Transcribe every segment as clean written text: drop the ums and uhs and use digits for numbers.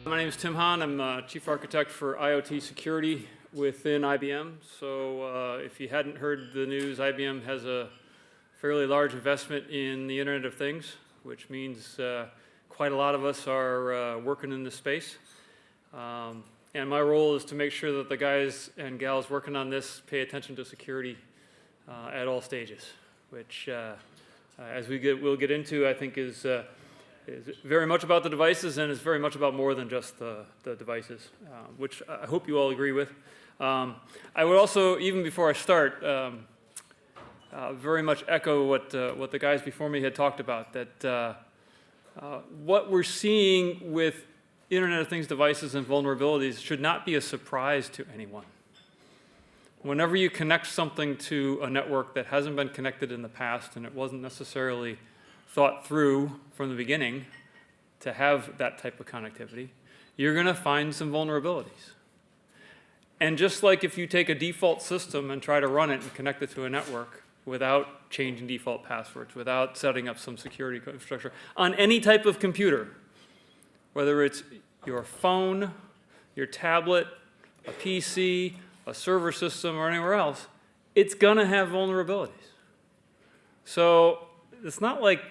My name is Tim Hahn. I'm Chief Architect for IoT Security within IBM. So if you hadn't heard the news, IBM has a fairly large investment in the Internet of Things, which means quite a lot of us are working in this space. And my role is to make sure that the guys and gals working on this pay attention to security at all stages, which, as we'll get into, I think is very much about the devices and is very much about more than just the devices, which I hope you all agree with. I would also, even before I start, very much echo what the guys before me had talked about, that what we're seeing with Internet of Things devices and vulnerabilities should not be a surprise to anyone. Whenever you connect something to a network that hasn't been connected in the past and it wasn't necessarily thought through from the beginning to have that type of connectivity, you're going to find some vulnerabilities. And just like if you take a default system and try to run it and connect it to a network without changing default passwords, without setting up some security infrastructure, on any type of computer, whether it's your phone, your tablet, a PC, a server system, or anywhere else, it's going to have vulnerabilities. So it's not like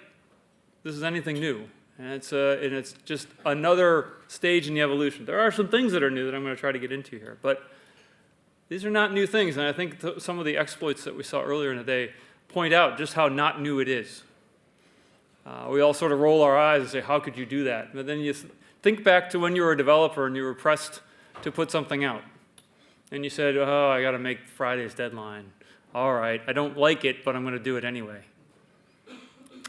this is anything new, and it's just another stage in the evolution. There are some things that are new that I'm going to try to get into here, but these are not new things, and I think some of the exploits that we saw earlier in the day point out just how not new it is. We all sort of roll our eyes and say, how could you do that? But then you think back to when you were a developer and you were pressed to put something out, and you said, oh, I got to make Friday's deadline. All right, I don't like it, but I'm going to do it anyway.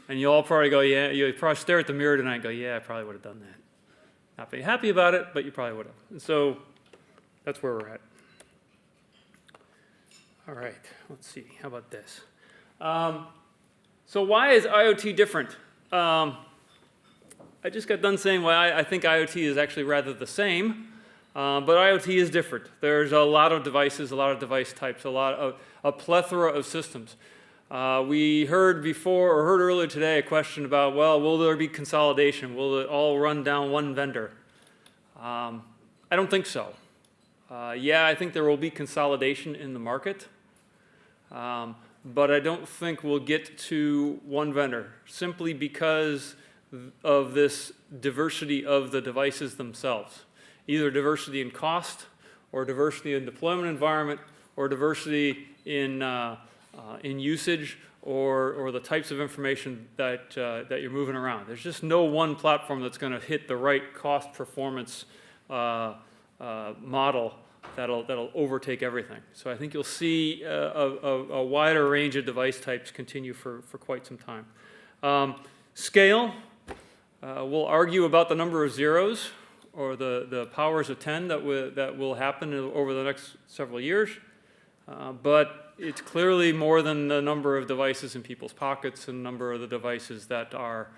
And you all probably go, yeah, you probably stare at the mirror tonight and go, yeah, I probably would have done that. Not be happy about it, but you probably would have. And so that's where we're at. All right, let's see. How about this? So why is IoT different? I just got done saying why I think IoT is actually rather the same, but IoT is different. There's a lot of devices, a lot of device types, a plethora of systems. We heard earlier today a question about, well, will there be consolidation? Will it all run down one vendor? I don't think so. Yeah, I think there will be consolidation in the market, but I don't think we'll get to one vendor simply because of this diversity of the devices themselves. Either diversity in cost, or diversity in deployment environment, or diversity in usage, or the types of information that you're moving around. There's just no one platform that's going to hit the right cost performance model that'll overtake everything. So I think you'll see a wider range of device types continue for quite some time. Scale, we'll argue about the number of zeros or the powers of 10 that will happen over the next several years. But it's clearly more than the number of devices in people's pockets and the number of the devices that are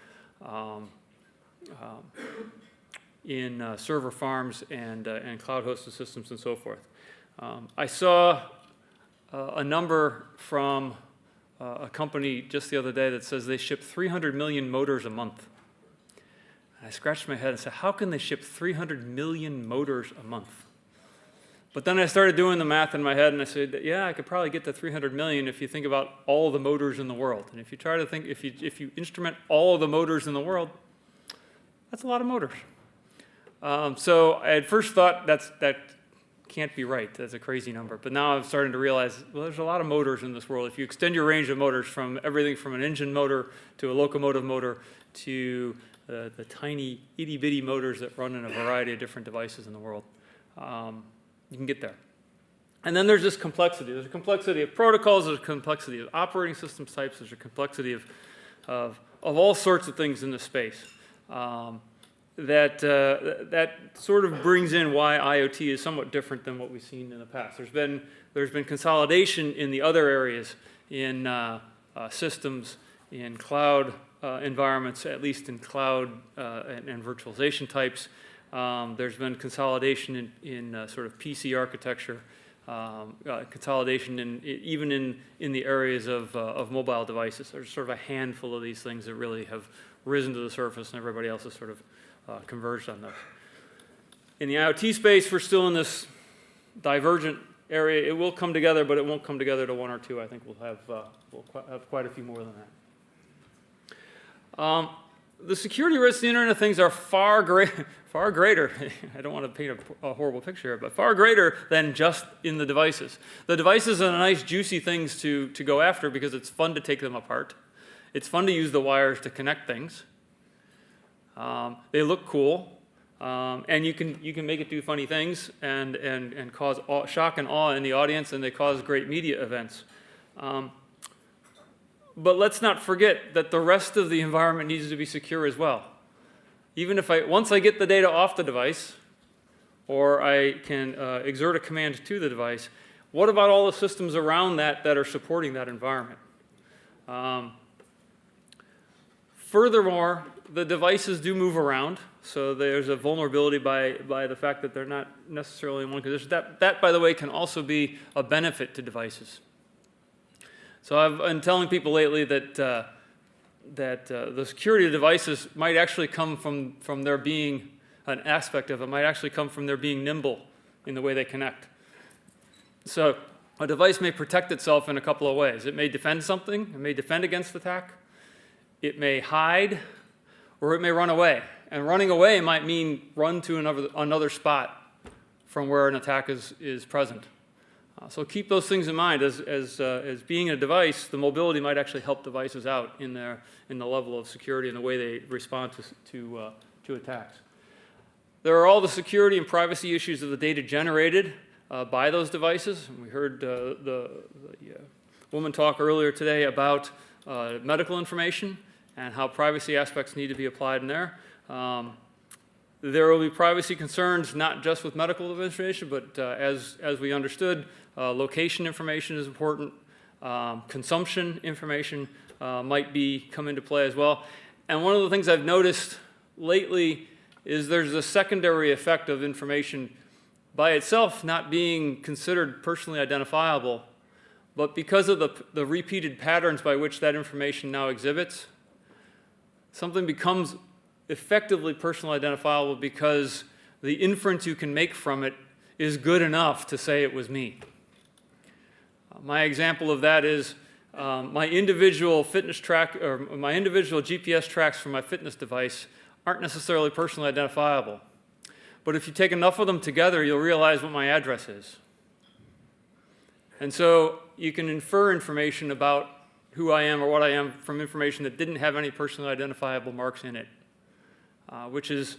in server farms and cloud-hosted systems and so forth. I saw a number from a company just the other day that says they ship 300 million motors a month. And I scratched my head and said, how can they ship 300 million motors a month? But then I started doing the math in my head, and I said, yeah, I could probably get to 300 million if you think about all the motors in the world. And if you try to think, if you instrument all of the motors in the world, that's a lot of motors. So I at first thought that can't be right. That's a crazy number. But now I'm starting to realize, well, there's a lot of motors in this world. If you extend your range of motors from everything from an engine motor to a locomotive motor to the tiny itty-bitty motors that run in a variety of different devices in the world, you can get there. And then there's this complexity. There's a complexity of protocols, there's a complexity of operating systems types, there's a complexity of all sorts of things in this space. That sort of brings in why IoT is somewhat different than what we've seen in the past. There's been consolidation in the other areas, in systems, in cloud environments, at least in cloud and virtualization types. There's been consolidation in sort of PC architecture, consolidation even in the areas of mobile devices. There's sort of a handful of these things that really have risen to the surface, and everybody else has sort of converged on those. In the IoT space, we're still in this divergent area. It will come together, but it won't come together to one or two. I think we'll have quite a few more than that. The security risks in the Internet of Things are far greater. I don't want to paint a horrible picture here, but far greater than just in the devices. The devices are nice, juicy things to go after because it's fun to take them apart. It's fun to use the wires to connect things. They look cool, and you can make it do funny things and cause shock and awe in the audience, and they cause great media events. But let's not forget that the rest of the environment needs to be secure as well. Even if once I get the data off the device, or I can exert a command to the device, what about all the systems around that are supporting that environment? Furthermore, the devices do move around, so there's a vulnerability by the fact that they're not necessarily in one condition. That, by the way, can also be a benefit to devices. So I've been telling people lately that the security of devices might actually come from their being, an aspect of it might actually come from their being nimble in the way they connect. So a device may protect itself in a couple of ways. It may defend something, it may defend against attack, it may hide, or it may run away. And running away might mean run to another spot from where an attack is present. So keep those things in mind. As being a device, the mobility might actually help devices out in the level of security and the way they respond to attacks. There are all the security and privacy issues of the data generated by those devices. We heard the woman talk earlier today about medical information and how privacy aspects need to be applied in there. There will be privacy concerns not just with medical information, but as we understood, location information is important. Consumption information might come into play as well. And one of the things I've noticed lately is there's a secondary effect of information by itself not being considered personally identifiable, but because of the repeated patterns by which that information now exhibits, something becomes effectively personally identifiable because the inference you can make from it is good enough to say it was me. My example of that is my individual fitness track, or my individual GPS tracks from my fitness device aren't necessarily personally identifiable. But if you take enough of them together, you'll realize what my address is. And so you can infer information about who I am or what I am from information that didn't have any personally identifiable marks in it, which is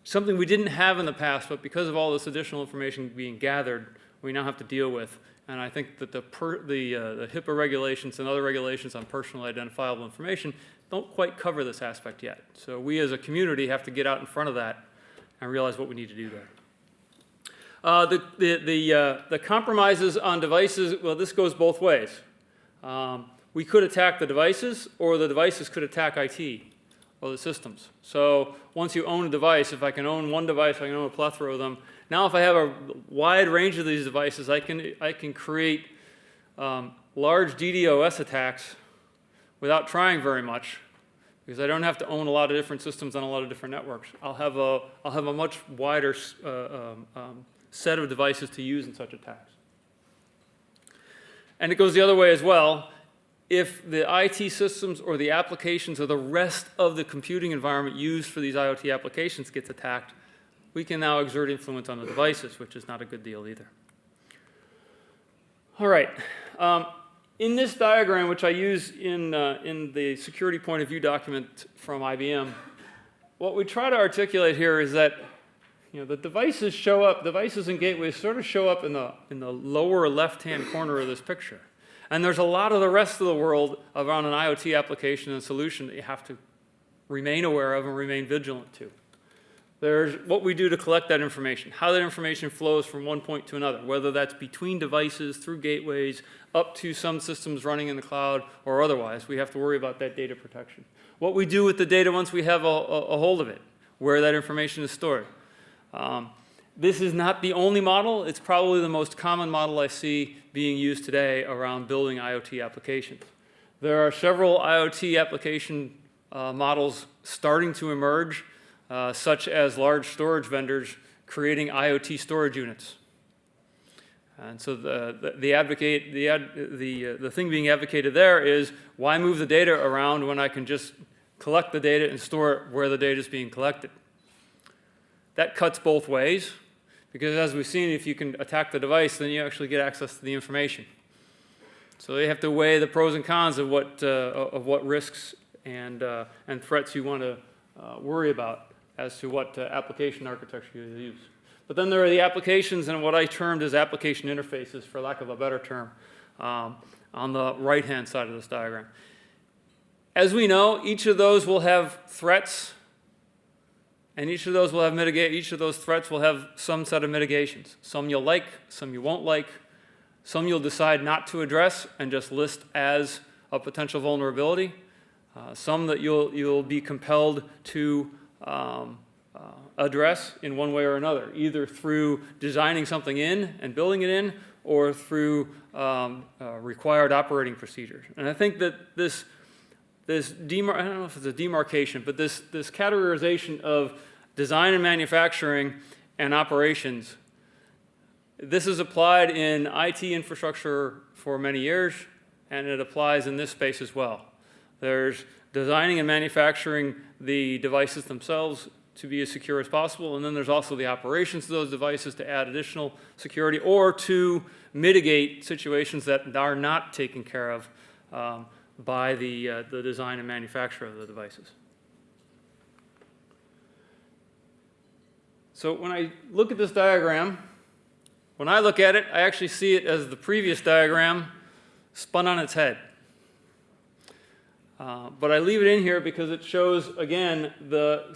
something we didn't have in the past, but because of all this additional information being gathered, we now have to deal with. And I think that the HIPAA regulations and other regulations on personally identifiable information don't quite cover this aspect yet. So we as a community have to get out in front of that and realize what we need to do there. The compromises on devices, well, this goes both ways. We could attack the devices, or the devices could attack IT or the systems. So once you own a device, if I can own one device, I can own a plethora of them. Now if I have a wide range of these devices, I can create large DDoS attacks without trying very much, because I don't have to own a lot of different systems on a lot of different networks. I'll have a much wider set of devices to use in such attacks. And it goes the other way as well. If the IT systems or the applications or the rest of the computing environment used for these IoT applications gets attacked, we can now exert influence on the devices, which is not a good deal either. All right. In this diagram, which I use in the security point of view document from IBM, what we try to articulate here is that the devices and gateways sort of show up in the lower left-hand corner of this picture. And there's a lot of the rest of the world around an IoT application and solution that you have to remain aware of and remain vigilant to. There's what we do to collect that information, how that information flows from one point to another, whether that's between devices, through gateways, up to some systems running in the cloud, or otherwise. We have to worry about that data protection. What we do with the data once we have a hold of it, where that information is stored. This is not the only model. It's probably the most common model I see being used today around building IoT applications. There are several IoT application models starting to emerge, such as large storage vendors creating IoT storage units. And so the thing being advocated there is, why move the data around when I can just collect the data and store it where the data is being collected? That cuts both ways, because as we've seen, if you can attack the device, then you actually get access to the information. So they have to weigh the pros and cons of what risks and threats you want to worry about as to what application architecture you use. But then there are the applications and what I termed as application interfaces, for lack of a better term, on the right-hand side of this diagram. As we know, each of those will have threats, and each of those threats will have some set of mitigations. Some you'll like, some you won't like, some you'll decide not to address and just list as a potential vulnerability. Some that you'll be compelled to address in one way or another, either through designing something in and building it in, or through required operating procedures. And I think that I don't know if it's a demarcation, but this categorization of design and manufacturing and operations, this is applied in IT infrastructure for many years, and it applies in this space as well. There's designing and manufacturing the devices themselves to be as secure as possible, and then there's also the operations of those devices to add additional security or to mitigate situations that are not taken care of by the design and manufacture of the devices. So when I look at this diagram, when I look at it, I actually see it as the previous diagram spun on its head. But I leave it in here because it shows, again, the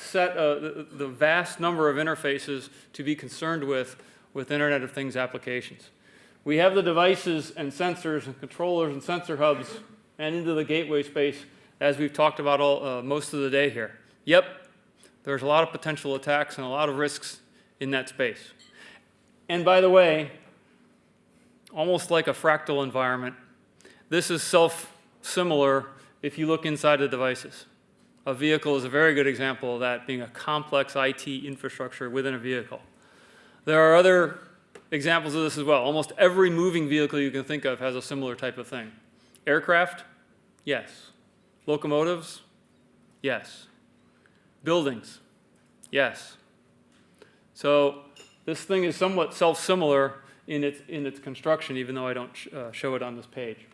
vast number of interfaces to be concerned with Internet of Things applications. We have the devices and sensors and controllers and sensor hubs and into the gateway space, as we've talked about most of the day here. Yep, there's a lot of potential attacks and a lot of risks in that space. And by the way, almost like a fractal environment, this is self-similar if you look inside the devices. A vehicle is a very good example of that, being a complex IT infrastructure within a vehicle. There are other examples of this as well. Almost every moving vehicle you can think of has a similar type of thing. Aircraft? Yes. Locomotives? Yes. Buildings? Yes. So this thing is somewhat self-similar in its construction, even though I don't show it on this page.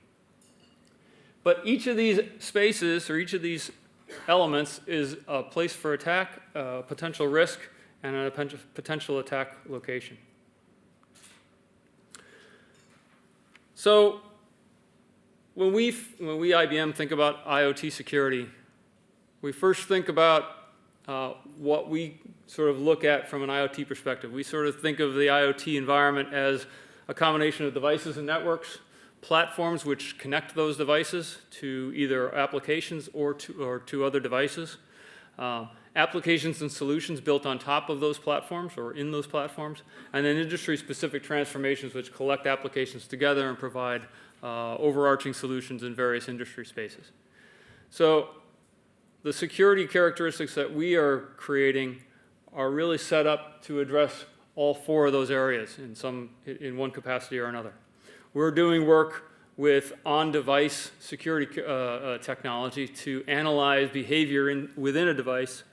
But each of these spaces, or each of these elements, is a place for attack, a potential risk, and a potential attack location. So when we IBM think about IoT security, we first think about what we sort of look at from an IoT perspective. We sort of think of the IoT environment as a combination of devices and networks, platforms which connect those devices to either applications or to other devices, applications and solutions built on top of those platforms or in those platforms, and then industry-specific transformations which collect applications together and provide overarching solutions in various industry spaces. So the security characteristics that we are creating are really set up to address all four of those areas in one capacity or another. We're doing work with on-device security technology to analyze behavior within a device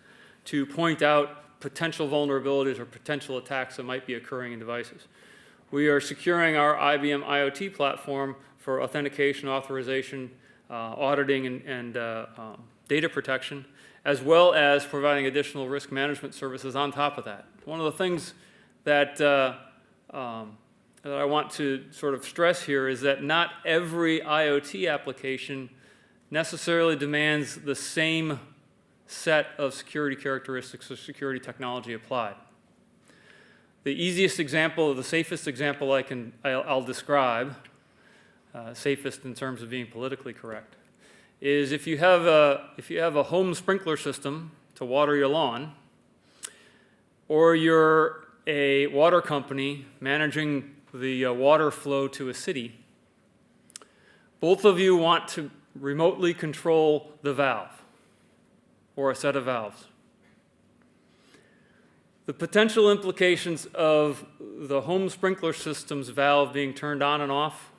to point out potential vulnerabilities or potential attacks that might be occurring in devices. We are securing our IBM IoT platform for authentication, authorization, auditing, and data protection, as well as providing additional risk management services on top of that. One of the things that I want to sort of stress here is that not every IoT application necessarily demands the same set of security characteristics or security technology applied. The easiest example, or the safest example I'll describe, safest in terms of being politically correct, is if you have a home sprinkler system to water your lawn, or you're a water company managing the water flow to a city, both of you want to remotely control the valve or a set of valves. The potential implications of the home sprinkler system's valve being turned on and off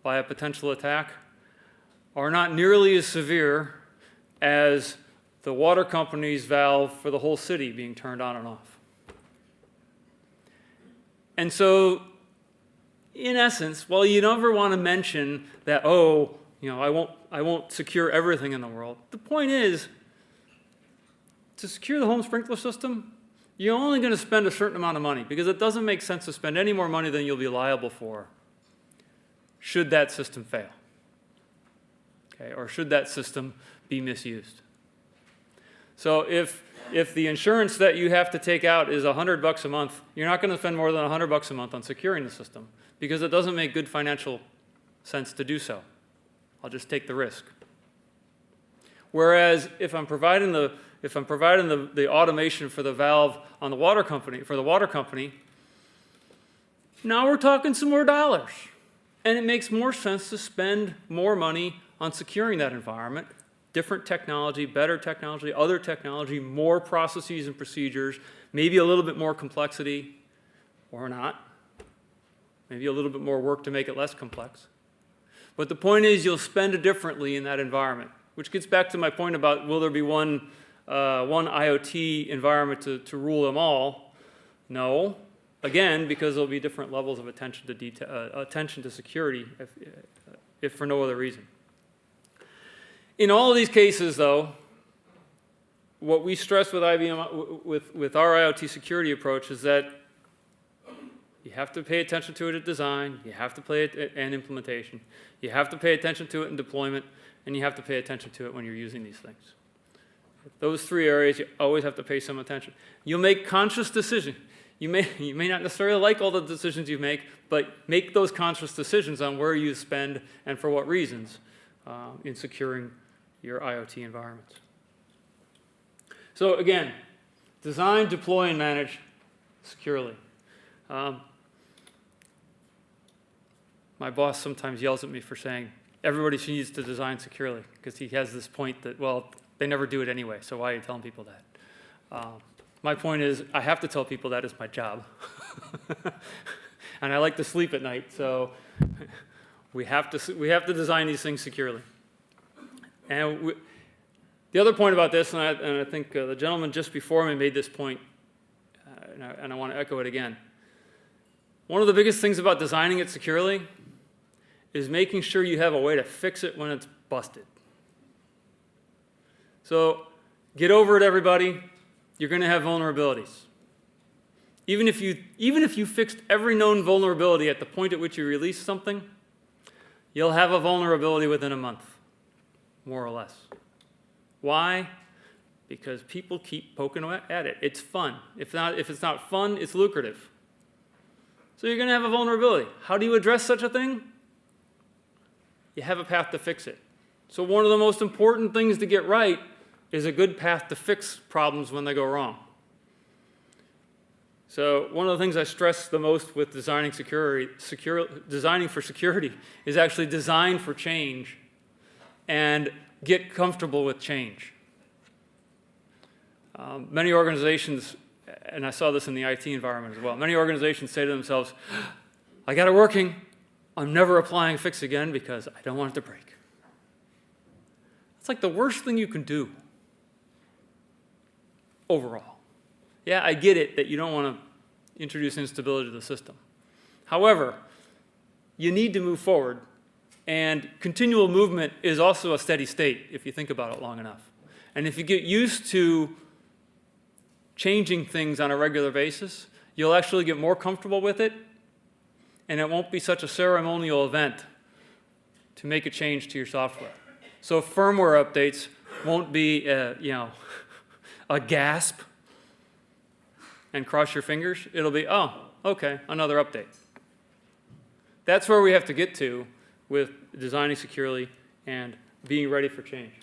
by a potential attack are not nearly as severe as the water company's valve for the whole city being turned on and off. And so, in essence, while you never want to mention that, oh, I won't secure everything in the world, the point is, to secure the home sprinkler system, you're only going to spend a certain amount of money because it doesn't make sense to spend any more money than you'll be liable for should that system fail, okay, or should that system be misused. So if the insurance that you have to take out is $100 a month, you're not going to spend more than $100 a month on securing the system because it doesn't make good financial sense to do so. I'll just take the risk. Whereas if I'm providing the automation for the valve on the water company, now we're talking some more dollars. And it makes more sense to spend more money on securing that environment. Different technology, better technology, other technology, more processes and procedures, maybe a little bit more complexity, or not. Maybe a little bit more work to make it less complex. But the point is you'll spend it differently in that environment, which gets back to my point about will there be one IoT environment to rule them all? No. Again, because there'll be different levels of attention to security, if for no other reason. In all of these cases, though, what we stress with IBM, with our IoT security approach, is that you have to pay attention to it at design, you have to pay it at implementation, you have to pay attention to it in deployment, and you have to pay attention to it when you're using these things. Those three areas, you always have to pay some attention. You'll make conscious decisions. You may not necessarily like all the decisions you make, but make those conscious decisions on where you spend and for what reasons in securing your IoT environments. So again, design, deploy, and manage securely. My boss sometimes yells at me for saying, everybody needs to design securely, because he has this point that, well, they never do it anyway, so why are you telling people that? My point is, I have to tell people that is my job. And I like to sleep at night, so we have to design these things securely. And the other point about this, and I think the gentleman just before me made this point, and I want to echo it again. One of the biggest things about designing it securely is making sure you have a way to fix it when it's busted. So get over it, everybody. You're going to have vulnerabilities. Even if you fixed every known vulnerability at the point at which you release something, you'll have a vulnerability within a month, more or less. Why? Because people keep poking at it. It's fun. If it's not fun, it's lucrative. So you're going to have a vulnerability. How do you address such a thing? You have a path to fix it. So one of the most important things to get right is a good path to fix problems when they go wrong. So one of the things I stress the most with designing for security is actually design for change and get comfortable with change. Many organizations, and I saw this in the IT environment as well, many organizations say to themselves, I got it working, I'm never applying a fix again because I don't want it to break. It's like the worst thing you can do overall. Yeah, I get it that you don't want to introduce instability to the system. However, you need to move forward, and continual movement is also a steady state if you think about it long enough. And if you get used to changing things on a regular basis, you'll actually get more comfortable with it, and it won't be such a ceremonial event to make a change to your software. So firmware updates won't be, a gasp and cross your fingers. It'll be, oh, okay, another update. That's where we have to get to with designing securely and being ready for change.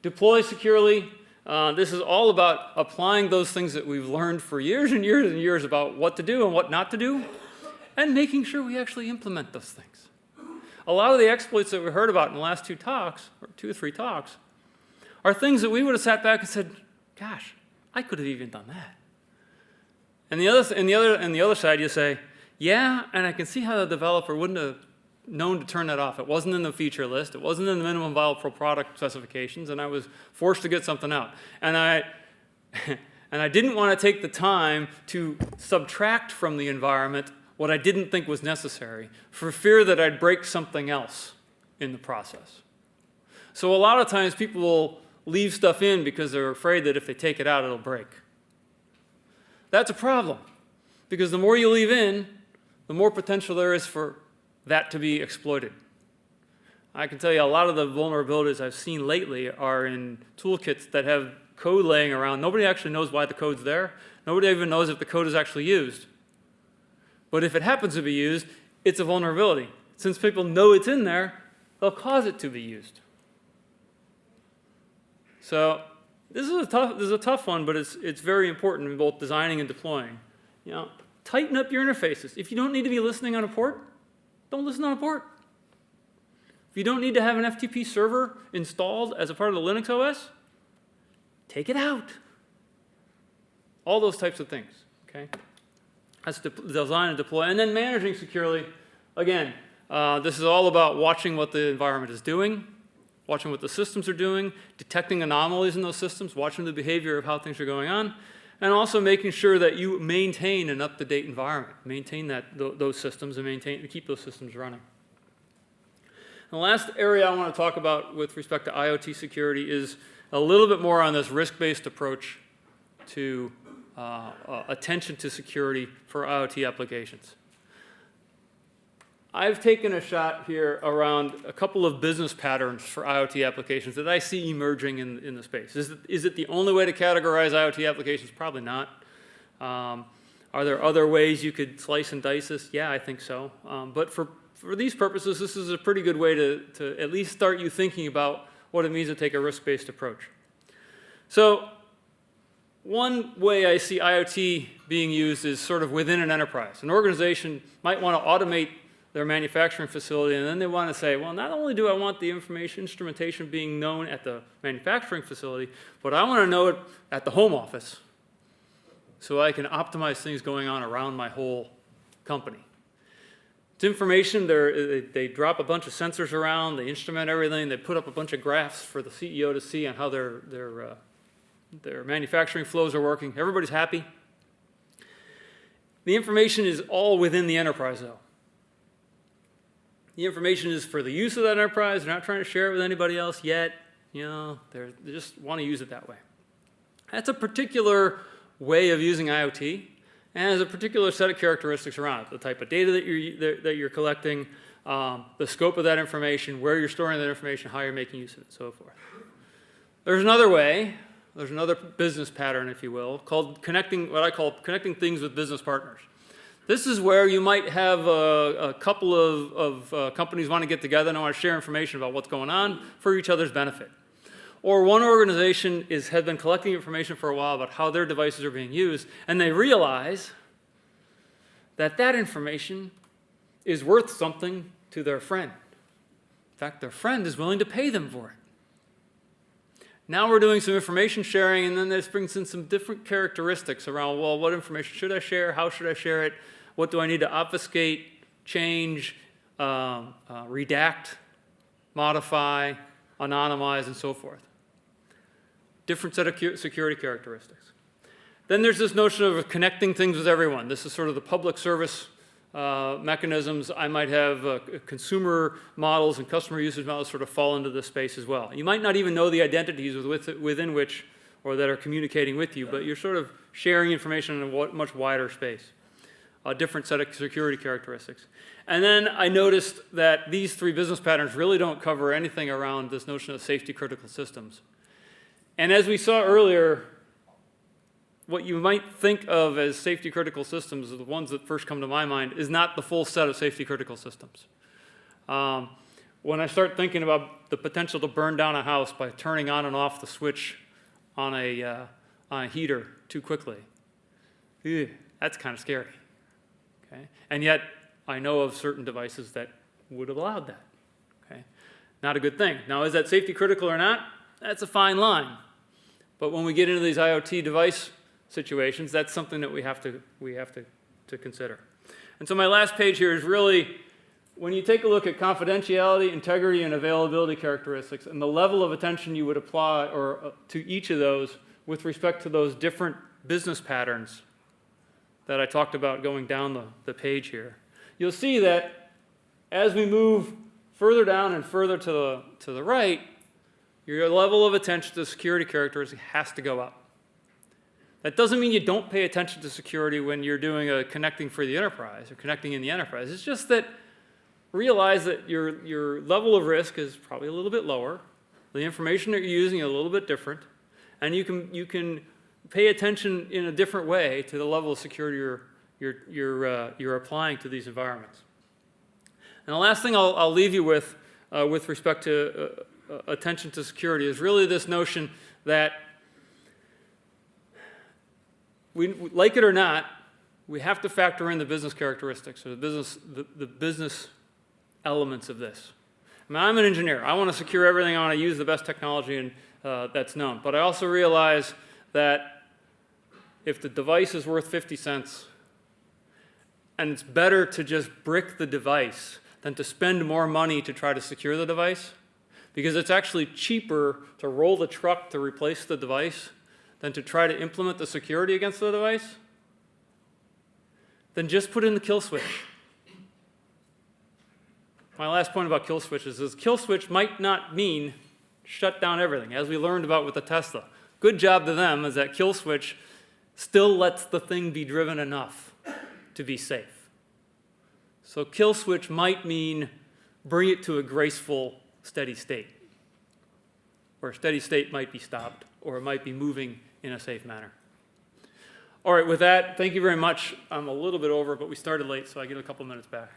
Deploy securely. This is all about applying those things that we've learned for years and years and years about what to do and what not to do, and making sure we actually implement those things. A lot of the exploits that we heard about in the last two or three talks, are things that we would have sat back and said, gosh, I could have even done that. And the other side, you say, yeah, and I can see how the developer wouldn't have known to turn that off. It wasn't in the feature list. It wasn't in the minimum viable product specifications, and I was forced to get something out. And I didn't want to take the time to subtract from the environment what I didn't think was necessary for fear that I'd break something else in the process. So a lot of times people will leave stuff in because they're afraid that if they take it out, it'll break. That's a problem, because the more you leave in, the more potential there is for that to be exploited. I can tell you a lot of the vulnerabilities I've seen lately are in toolkits that have code laying around. Nobody actually knows why the code's there. Nobody even knows if the code is actually used. But if it happens to be used, it's a vulnerability. Since people know it's in there, they'll cause it to be used. So this is a tough one, but it's very important in both designing and deploying. Tighten up your interfaces. If you don't need to be listening on a port, don't listen on a port. If you don't need to have an FTP server installed as a part of the Linux OS, take it out. All those types of things, okay? That's design and deploy. And then managing securely, again, this is all about watching what the environment is doing, watching what the systems are doing, detecting anomalies in those systems, watching the behavior of how things are going on, and also making sure that you maintain an up-to-date environment, maintain those systems, and keep those systems running. The last area I want to talk about with respect to IoT security is a little bit more on this risk-based approach to attention to security for IoT applications. I've taken a shot here around a couple of business patterns for IoT applications that I see emerging in the space. Is it the only way to categorize IoT applications? Probably not. Are there other ways you could slice and dice this? Yeah, I think so. But for these purposes, this is a pretty good way to at least start you thinking about what it means to take a risk-based approach. So one way I see IoT being used is sort of within an enterprise. An organization might want to automate their manufacturing facility, and then they want to say, well, not only do I want the instrumentation being known at the manufacturing facility, but I want to know it at the home office so I can optimize things going on around my whole company. It's information, they drop a bunch of sensors around, they instrument everything, they put up a bunch of graphs for the CEO to see on how their manufacturing flows are working. Everybody's happy. The information is all within the enterprise, though. The information is for the use of that enterprise. They're not trying to share it with anybody else yet. They just want to use it that way. That's a particular way of using IoT, and has a particular set of characteristics around it. The type of data that you're collecting, the scope of that information, where you're storing that information, how you're making use of it, and so forth. There's another way. There's another business pattern, if you will, called what I call connecting things with business partners. This is where you might have a couple of companies want to get together and want to share information about what's going on for each other's benefit. Or one organization has been collecting information for a while about how their devices are being used, and they realize that that information is worth something to their friend. In fact, their friend is willing to pay them for it. Now we're doing some information sharing, and then this brings in some different characteristics around, well, what information should I share? How should I share it? What do I need to obfuscate, change, redact, modify, anonymize, and so forth? Different set of security characteristics. Then there's this notion of connecting things with everyone. This is sort of the public service mechanisms. I might have consumer models and customer usage models sort of fall into this space as well. You might not even know the identities within which or that are communicating with you, but you're sort of sharing information in a much wider space. A different set of security characteristics. And then I noticed that these three business patterns really don't cover anything around this notion of safety critical systems. And as we saw earlier, what you might think of as safety critical systems, the ones that first come to my mind, is not the full set of safety critical systems. When I start thinking about the potential to burn down a house by turning on and off the switch on a heater too quickly, that's kind of scary. Okay? And yet, I know of certain devices that would have allowed that. Okay? Not a good thing. Now, is that safety critical or not? That's a fine line. But when we get into these IoT device situations, that's something that we have to consider. And so my last page here is really, when you take a look at confidentiality, integrity, and availability characteristics, and the level of attention you would apply to each of those with respect to those different business patterns that I talked about going down the page here, you'll see that as we move further down and further to the right, your level of attention to security characteristics has to go up. That doesn't mean you don't pay attention to security when you're doing a connecting for the enterprise or connecting in the enterprise. It's just that realize that your level of risk is probably a little bit lower. The information that you're using is a little bit different. And you can pay attention in a different way to the level of security you're applying to these environments. And the last thing I'll leave you with respect to attention to security is really this notion that we like it or not, we have to factor in the business characteristics or the business elements of this. I mean, I'm an engineer. I want to secure everything. I want to use the best technology that's known. But I also realize that if the device is worth 50 cents and it's better to just brick the device than to spend more money to try to secure the device, because it's actually cheaper to roll the truck to replace the device than to try to implement the security against the device, then just put in the kill switch. My last point about kill switches is kill switch might not mean shut down everything, as we learned about with the Tesla. Good job to them is that kill switch still lets the thing be driven enough to be safe. So kill switch might mean bring it to a graceful steady state, where steady state might be stopped, or it might be moving in a safe manner. All right, with that, thank you very much. I'm a little bit over, but we started late, so I get a couple minutes back.